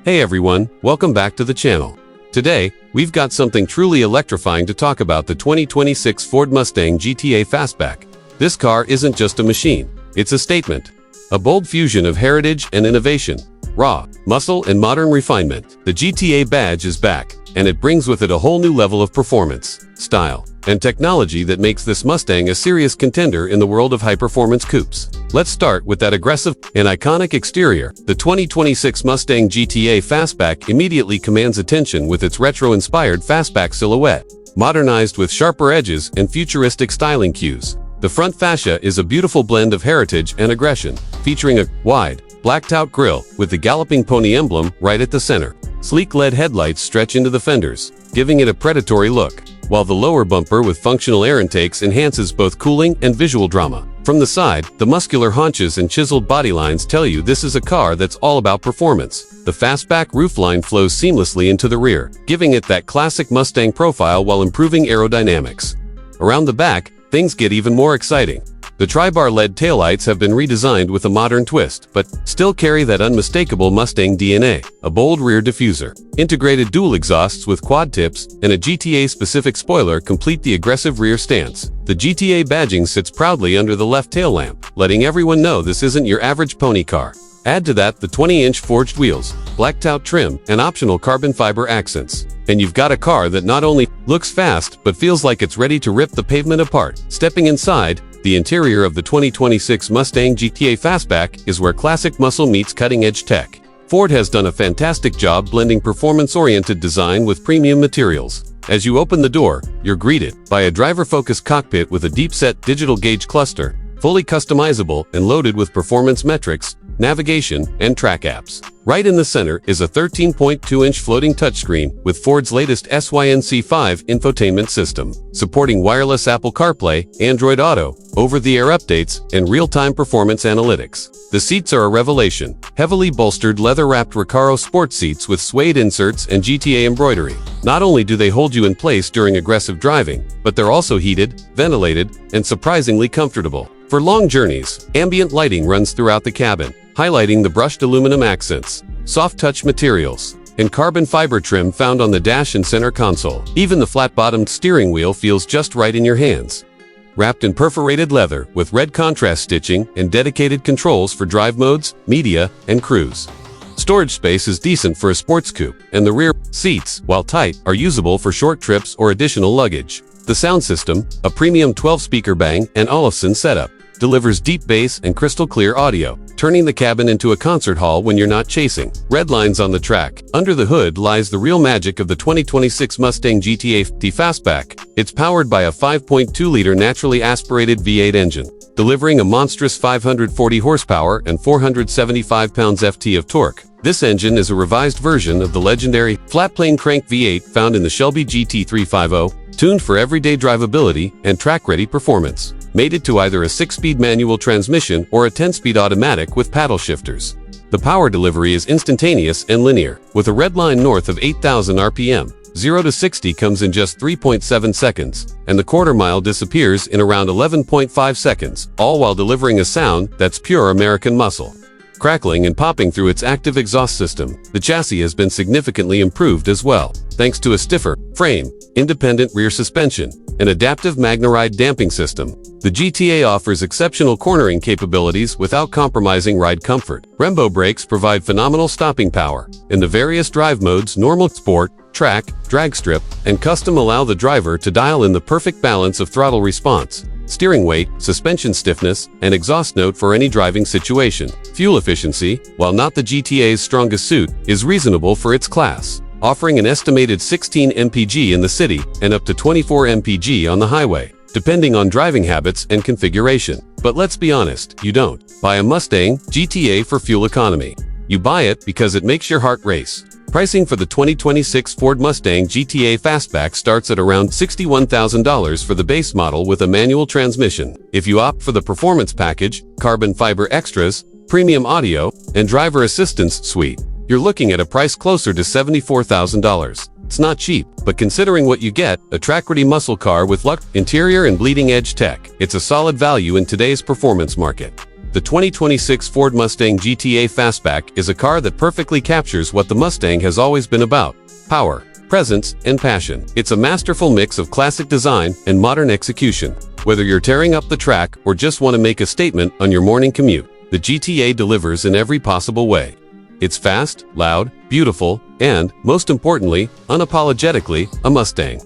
Hey everyone, welcome back to the channel. Today, we've got something truly electrifying to talk about: the 2026 Ford Mustang GTA Fastback. This car isn't just a machine, it's a statement. A bold fusion of heritage and innovation, raw muscle and modern refinement. The GTA badge is back, and it brings with it a whole new level of performance, style, and technology that makes this Mustang a serious contender in the world of high-performance coupes. Let's start with that aggressive and iconic exterior. The 2026 Mustang GTA Fastback immediately commands attention with its retro-inspired fastback silhouette, modernized with sharper edges and futuristic styling cues. The front fascia is a beautiful blend of heritage and aggression, featuring a wide, blacked-out grille with the galloping pony emblem right at the center. Sleek LED headlights stretch into the fenders, giving it a predatory look, while the lower bumper with functional air intakes enhances both cooling and visual drama. From the side, the muscular haunches and chiseled bodylines tell you this is a car that's all about performance. The fastback roofline flows seamlessly into the rear, giving it that classic Mustang profile while improving aerodynamics. Around the back, things get even more exciting. The tri-bar LED taillights have been redesigned with a modern twist, but still carry that unmistakable Mustang DNA. A bold rear diffuser, integrated dual exhausts with quad tips, and a GTA-specific spoiler complete the aggressive rear stance. The GTA badging sits proudly under the left tail lamp, letting everyone know this isn't your average pony car. Add to that the 20-inch forged wheels, blacked-out trim, and optional carbon fiber accents, and you've got a car that not only looks fast but feels like it's ready to rip the pavement apart. Stepping inside, the interior of the 2026 Mustang GTA Fastback is where classic muscle meets cutting-edge tech. Ford has done a fantastic job blending performance-oriented design with premium materials. As you open the door, you're greeted by a driver-focused cockpit with a deep-set digital gauge cluster, fully customizable and loaded with performance metrics, navigation, and track apps. Right in the center is a 13.2-inch floating touchscreen with Ford's latest SYNC5 infotainment system, supporting wireless Apple CarPlay, Android Auto, over-the-air updates, and real-time performance analytics. The seats are a revelation, heavily bolstered leather-wrapped Recaro sports seats with suede inserts and GTA embroidery. Not only do they hold you in place during aggressive driving, but they're also heated, ventilated, and surprisingly comfortable. For long journeys, ambient lighting runs throughout the cabin, highlighting the brushed aluminum accents, soft touch materials, and carbon fiber trim found on the dash and center console. Even the flat-bottomed steering wheel feels just right in your hands. Wrapped in perforated leather with red contrast stitching and dedicated controls for drive modes, media, and cruise. Storage space is decent for a sports coupe, and the rear seats, while tight, are usable for short trips or additional luggage. The sound system, a premium 12-speaker Bang & Olufsen setup, delivers deep bass and crystal-clear audio, turning the cabin into a concert hall when you're not chasing red lines on the track. Under the hood lies the real magic of the 2026 Mustang GTA Fastback. It's powered by a 5.2-liter naturally aspirated V8 engine, delivering a monstrous 540 horsepower and 475 pounds-ft of torque. This engine is a revised version of the legendary flat-plane crank V8 found in the Shelby GT350, tuned for everyday drivability and track-ready performance. Mated to either a 6-speed manual transmission or a 10-speed automatic with paddle shifters. The power delivery is instantaneous and linear, with a red line north of 8,000 RPM. 0 to 60 comes in just 3.7 seconds, and the quarter-mile disappears in around 11.5 seconds, all while delivering a sound that's pure American muscle. Crackling and popping through its active exhaust system, the chassis has been significantly improved as well, thanks to a stiffer frame, independent rear suspension, and adaptive MagneRide damping system. The GTA offers exceptional cornering capabilities without compromising ride comfort. Brembo brakes provide phenomenal stopping power, and the various drive modes normal, sport, track, drag strip, and custom allow the driver to dial in the perfect balance of throttle response, steering weight, suspension stiffness, and exhaust note for any driving situation. Fuel efficiency, while not the GTA's strongest suit, is reasonable for its class, offering an estimated 16 mpg in the city and up to 24 mpg on the highway, depending on driving habits and configuration. But let's be honest, you don't buy a Mustang GTA for fuel economy. You buy it because it makes your heart race. Pricing for the 2026 Ford Mustang GTA Fastback starts at around $61,000 for the base model with a manual transmission. If you opt for the performance package, carbon fiber extras, premium audio, and driver assistance suite, you're looking at a price closer to $74,000. It's not cheap, but considering what you get, a track-ready muscle car with luxe, interior, and bleeding-edge tech, it's a solid value in today's performance market. The 2026 Ford Mustang GTA Fastback is a car that perfectly captures what the Mustang has always been about: power, presence, and passion. It's a masterful mix of classic design and modern execution. Whether you're tearing up the track or just want to make a statement on your morning commute, the GTA delivers in every possible way. It's fast, loud, beautiful, and, most importantly, unapologetically, a Mustang.